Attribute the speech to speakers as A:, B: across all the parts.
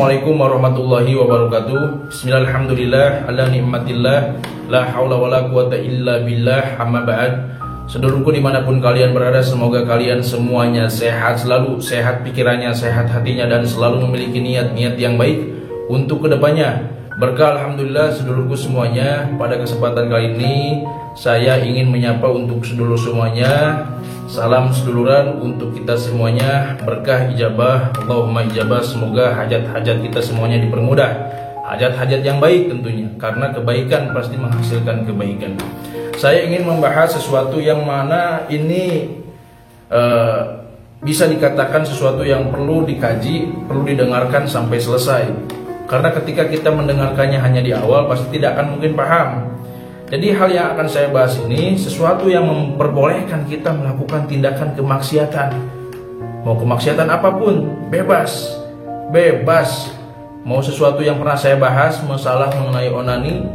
A: Assalamualaikum warahmatullahi wabarakatuh. Bismillahirrahmanirrahim. Ala ni'matillah, la haula wala quwata illa billah, amma ba'd. Sedulurku dimanapun kalian berada, semoga kalian semuanya sehat selalu, sehat pikirannya, sehat hatinya, dan selalu memiliki niat-niat yang baik untuk kedepannya. Berkah alhamdulillah sedulurku semuanya. Pada kesempatan kali ini saya ingin menyapa untuk sedulur semuanya. Salam seduluran untuk kita semuanya. Berkah ijabah, Allahumma ijabah. Semoga hajat-hajat kita semuanya dipermudah. Hajat-hajat yang baik tentunya, karena kebaikan pasti menghasilkan kebaikan. Saya ingin membahas sesuatu yang mana ini bisa dikatakan sesuatu yang perlu dikaji, perlu didengarkan sampai selesai. Karena ketika kita mendengarkannya hanya di awal, pasti tidak akan mungkin paham. Jadi hal yang akan saya bahas ini sesuatu yang memperbolehkan kita melakukan tindakan kemaksiatan. Mau kemaksiatan apapun, bebas. Bebas. Mau sesuatu yang pernah saya bahas, masalah mengenai onani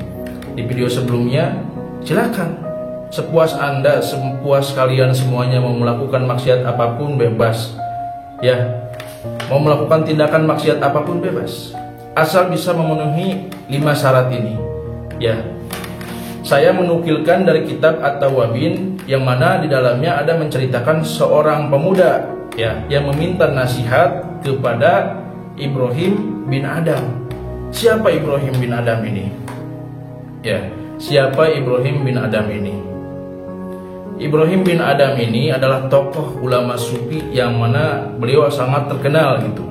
A: di video sebelumnya, silakan. Sepuas Anda, sepuas kalian semuanya mau melakukan maksiat apapun, bebas. Ya. Mau melakukan tindakan maksiat apapun, bebas. Asal bisa memenuhi 5 syarat ini. Ya. Saya menukilkan dari kitab At-Tawwabin yang mana di dalamnya ada menceritakan seorang pemuda ya yang meminta nasihat kepada Ibrahim bin Adam. Siapa Ibrahim bin Adam ini? Ya, siapa Ibrahim bin Adam ini? Ibrahim bin Adam ini adalah tokoh ulama sufi yang mana beliau sangat terkenal gitu.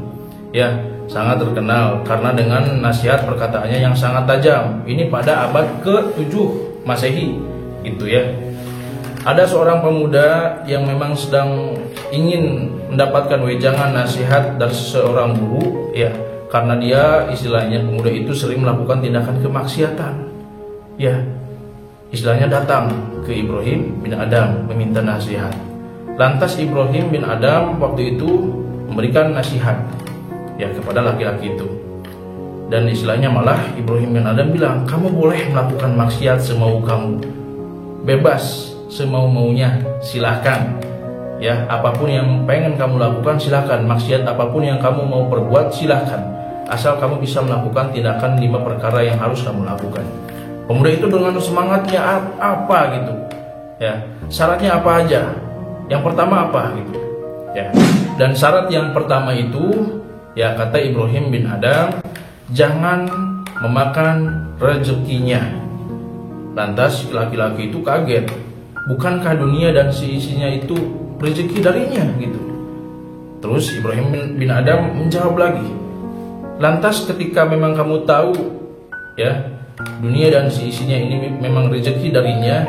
A: Ya, sangat terkenal karena dengan nasihat perkataannya yang sangat tajam. Ini pada abad ke-7 Masehi gitu ya. Ada seorang pemuda yang memang sedang ingin mendapatkan wejangan nasihat dari seorang guru ya, karena dia istilahnya pemuda itu sering melakukan tindakan kemaksiatan. Ya. Istilahnya datang ke Ibrahim bin Adam meminta nasihat. Lantas Ibrahim bin Adam waktu itu memberikan nasihat ya kepada laki-laki itu. Dan istilahnya malah Ibrahim bin Adam bilang, kamu boleh melakukan maksiat semau kamu, bebas semau-maunya, silahkan. Ya, apapun yang pengen kamu lakukan silahkan, maksiat apapun yang kamu mau perbuat silahkan, asal kamu bisa melakukan tindakan 5 perkara yang harus kamu lakukan. Pemuda itu dengan semangatnya apa gitu, ya syaratnya apa aja. Yang pertama apa gitu, ya. Dan syarat yang pertama itu, ya kata Ibrahim bin Adam, jangan memakan rezekinya. Lantas laki-laki itu kaget. Bukankah dunia dan seisinya itu rezeki darinya gitu. Terus Ibrahim bin Adam menjawab lagi. Lantas ketika memang kamu tahu ya dunia dan seisinya ini memang rezeki darinya,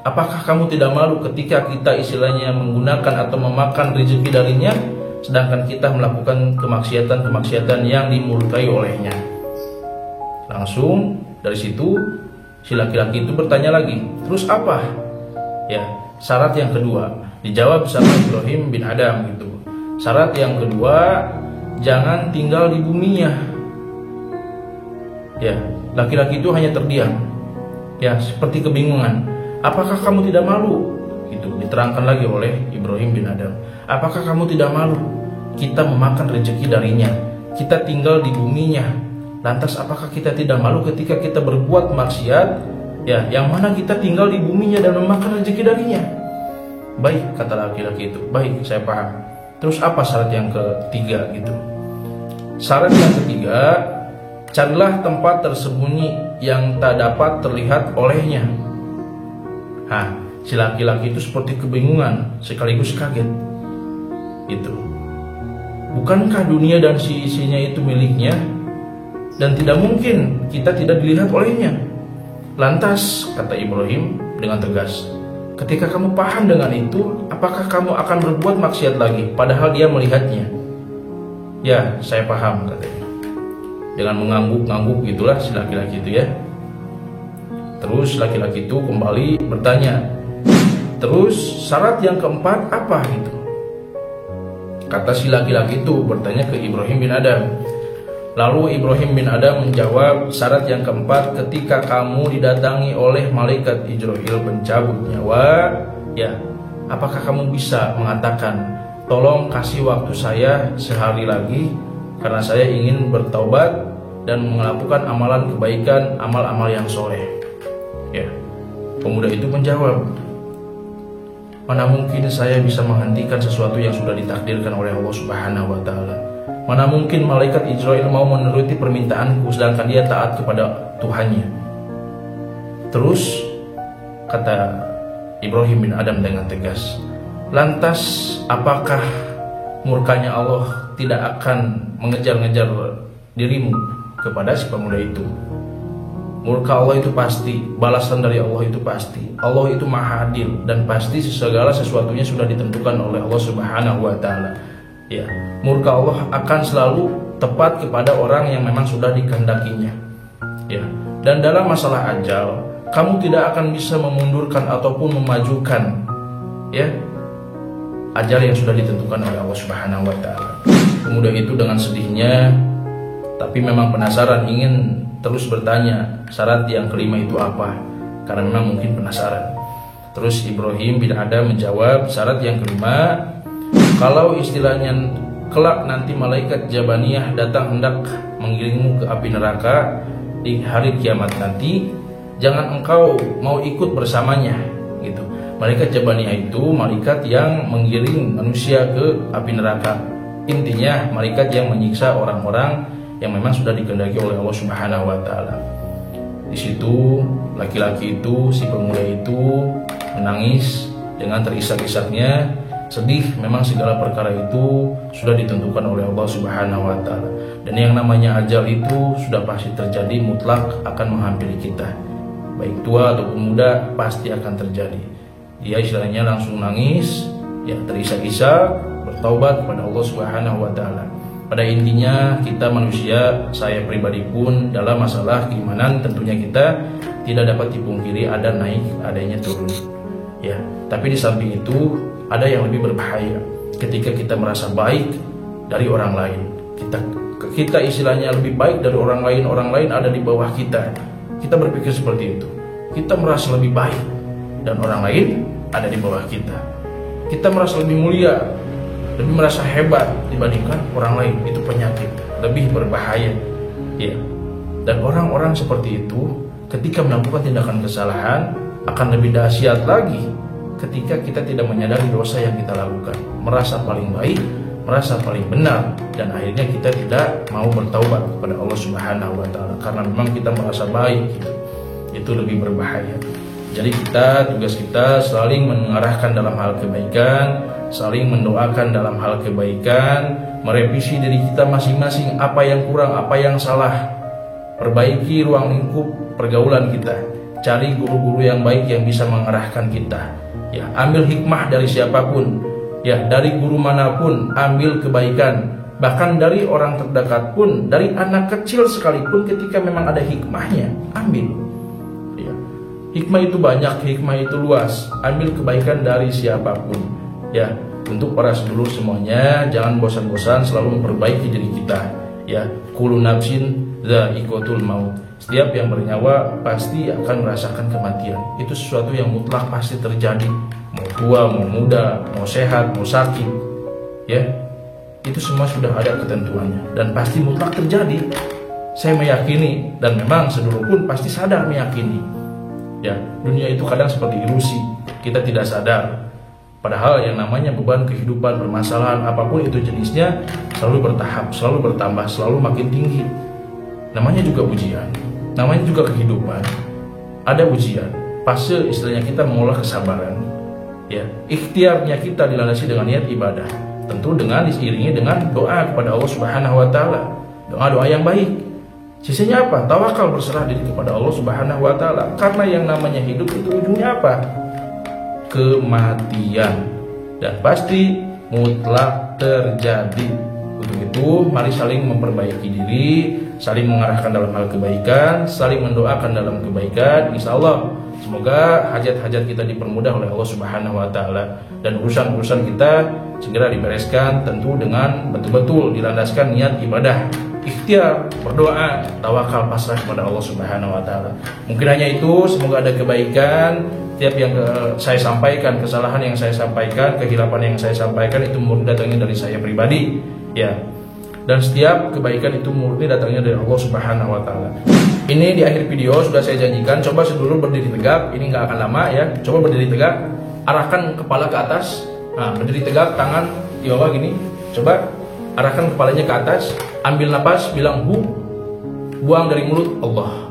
A: apakah kamu tidak malu ketika kita istilahnya menggunakan atau memakan rezeki darinya, sedangkan kita melakukan kemaksiatan-kemaksiatan yang dimurkai olehnya? Langsung dari situ si laki-laki itu bertanya lagi, terus apa? Ya, syarat yang kedua dijawab sama Ibrahim bin Adam gitu. Syarat yang kedua, jangan tinggal di buminya. Ya, laki-laki itu hanya terdiam. Ya, seperti kebingungan. Apakah kamu tidak malu? Itu diterangkan lagi oleh Ibrahim bin Adam. Apakah kamu tidak malu? Kita memakan rezeki darinya, kita tinggal di buminya. Lantas apakah kita tidak malu ketika kita berbuat maksiat, ya, yang mana kita tinggal di buminya dan memakan rezeki darinya? Baik, kata laki-laki itu. Baik, saya paham. Terus apa syarat yang ketiga gitu? Syarat yang ketiga, carilah tempat tersembunyi yang tak dapat terlihat olehnya. Si laki-laki itu seperti kebingungan sekaligus kaget. Itu. Bukankah dunia dan seisinya itu miliknya? Dan tidak mungkin kita tidak dilihat olehnya. Lantas kata Ibrahim dengan tegas, ketika kamu paham dengan itu, apakah kamu akan berbuat maksiat lagi padahal dia melihatnya? Ya, saya paham katanya. Dengan mengangguk-angguk gitulah si laki-laki itu ya. Terus laki-laki itu kembali bertanya, terus syarat yang keempat apa gitu? Kata si laki-laki itu bertanya ke Ibrahim bin Adam. Lalu Ibrahim bin Adam menjawab, syarat yang keempat, ketika kamu didatangi oleh malaikat Israil pencabut nyawa, ya, apakah kamu bisa mengatakan, tolong kasih waktu saya sehari lagi karena saya ingin bertaubat dan melakukan amalan kebaikan, amal-amal yang soleh. Ya, pemuda itu menjawab, mana mungkin saya bisa menghentikan sesuatu yang sudah ditakdirkan oleh Allah Subhanahu wa Ta'ala. Mana mungkin malaikat Israel mau menuruti permintaanku sedangkan dia taat kepada Tuhannya. Terus kata Ibrahim bin Adam dengan tegas, lantas apakah murkanya Allah tidak akan mengejar-ngejar dirimu kepada si pemuda itu? Murka Allah itu pasti, balasan dari Allah itu pasti. Allah itu maha adil dan pasti segala sesuatunya sudah ditentukan oleh Allah Subhanahu wa Ta'ala. Ya, murka Allah akan selalu tepat kepada orang yang memang sudah dikehendakinya. Ya, dan dalam masalah ajal, kamu tidak akan bisa memundurkan ataupun memajukan ya ajal yang sudah ditentukan oleh Allah Subhanahu wa Ta'ala. Pemuda itu dengan sedihnya, tapi memang penasaran, ingin terus bertanya syarat yang kelima itu apa, karena memang mungkin penasaran. Terus Ibrahim bin Adam menjawab, syarat yang kelima, kalau istilahnya kelak nanti malaikat Jabaniyah datang hendak mengiringmu ke api neraka di hari kiamat nanti, jangan engkau mau ikut bersamanya gitu. Malaikat Jabaniyah itu malaikat yang menggiring manusia ke api neraka. Intinya malaikat yang menyiksa orang-orang yang memang sudah dikehendaki oleh Allah Subhanahu wa Ta'ala. Di situ laki-laki itu, si pemuda itu menangis dengan terisak-isaknya, sedih. Memang segala perkara itu sudah ditentukan oleh Allah Subhanahu wa Ta'ala. Dan yang namanya ajal itu sudah pasti terjadi, mutlak akan menghampiri kita. Baik tua atau muda pasti akan terjadi. Dia istilahnya langsung nangis, ya terisak-isak, bertaubat kepada Allah Subhanahu wa Ta'ala. Pada intinya kita manusia, saya pribadi pun dalam masalah keimanan tentunya kita tidak dapat dipungkiri ada naik, adanya turun. Ya, tapi di samping itu ada yang lebih berbahaya ketika kita merasa baik dari orang lain. Kita istilahnya lebih baik dari orang lain ada di bawah kita. Kita berpikir seperti itu. Kita merasa lebih baik dan orang lain ada di bawah kita. Kita merasa lebih mulia, lebih merasa hebat dibandingkan orang lain. Itu penyakit, lebih berbahaya. Ya. Dan orang-orang seperti itu ketika melakukan tindakan kesalahan akan lebih dahsyat lagi ketika kita tidak menyadari dosa yang kita lakukan, merasa paling baik, merasa paling benar, dan akhirnya kita tidak mau bertaubat kepada Allah Subhanahu wa Ta'ala karena memang kita merasa baik gitu. Itu lebih berbahaya. Jadi tugas kita saling mengarahkan dalam hal kebaikan, saling mendoakan dalam hal kebaikan, merevisi diri kita masing-masing, apa yang kurang, apa yang salah, perbaiki ruang lingkup pergaulan kita, cari guru-guru yang baik yang bisa mengarahkan kita. Ya, ambil hikmah dari siapapun, ya dari guru manapun, ambil kebaikan, bahkan dari orang terdekat pun, dari anak kecil sekalipun, ketika memang ada hikmahnya, ambil. Ya, hikmah itu banyak, hikmah itu luas, ambil kebaikan dari siapapun. Ya, untuk para sedulur semuanya, jangan bosan-bosan selalu memperbaiki diri kita. Ya, kullu nafsin dha'iqatul maut. Setiap yang bernyawa pasti akan merasakan kematian. Itu sesuatu yang mutlak pasti terjadi. Mau tua, mau muda, mau sehat, mau sakit, ya, itu semua sudah ada ketentuannya dan pasti mutlak terjadi. Saya meyakini dan memang sedulur pun pasti sadar meyakini. Ya, dunia itu kadang seperti ilusi. Kita tidak sadar. Padahal yang namanya beban kehidupan, permasalahan apapun itu jenisnya selalu bertahap, selalu bertambah, selalu makin tinggi. Namanya juga ujian, namanya juga kehidupan. Ada ujian, fase istilahnya kita mengolah kesabaran. Ya, ikhtiarnya kita dilandasi dengan niat ibadah, tentu dengan diiringi dengan doa kepada Allah Subhanahu wa Ta'ala, doa-doa yang baik. Sisanya apa? Tawakal, berserah diri kepada Allah Subhanahu wa Ta'ala. Karena yang namanya hidup itu ujungnya apa? Kematian, dan pasti mutlak terjadi. Untuk itu mari saling memperbaiki diri, saling mengarahkan dalam hal kebaikan, saling mendoakan dalam kebaikan. Insya Allah semoga hajat-hajat kita dipermudah oleh Allah Subhanahu wa Ta'ala, dan urusan-urusan kita segera dibereskan, tentu dengan betul-betul dilandaskan niat ibadah, ikhtiar, berdoa, tawakal, pasrah kepada Allah Subhanahu wa Ta'ala. Mungkin hanya itu, semoga ada kebaikan. Tiap yang saya sampaikan, kesalahan yang saya sampaikan, kehilapan yang saya sampaikan itu murni datangnya dari saya pribadi. Ya, dan setiap kebaikan itu murni datangnya dari Allah Subhanahu wa taala. Ini di akhir video sudah saya janjikan, coba dulu berdiri tegak, ini nggak akan lama ya. Coba berdiri tegak, arahkan kepala ke atas. Nah, berdiri tegak, tangan di bawah gini. Coba arahkan kepalanya ke atas, ambil napas, bilang hu, buang dari mulut Allah.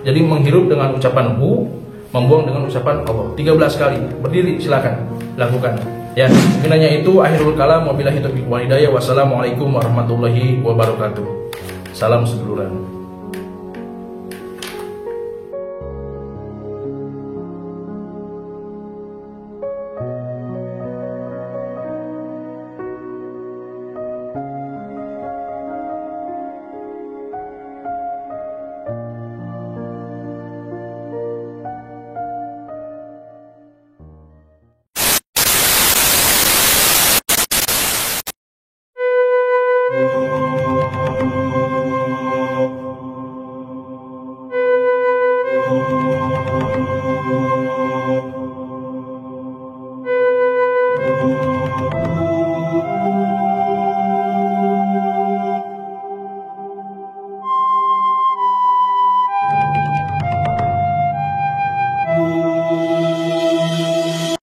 A: Jadi menghirup dengan ucapan hu, membuang dengan ucapan Allah 13 kali. Berdiri, silakan lakukan. Ya, mungkin hanya itu. Akhirul kalam, wabillahi taufiq wal hidayah. Wassalamualaikum warahmatullahi wabarakatuh. Salam seduluran.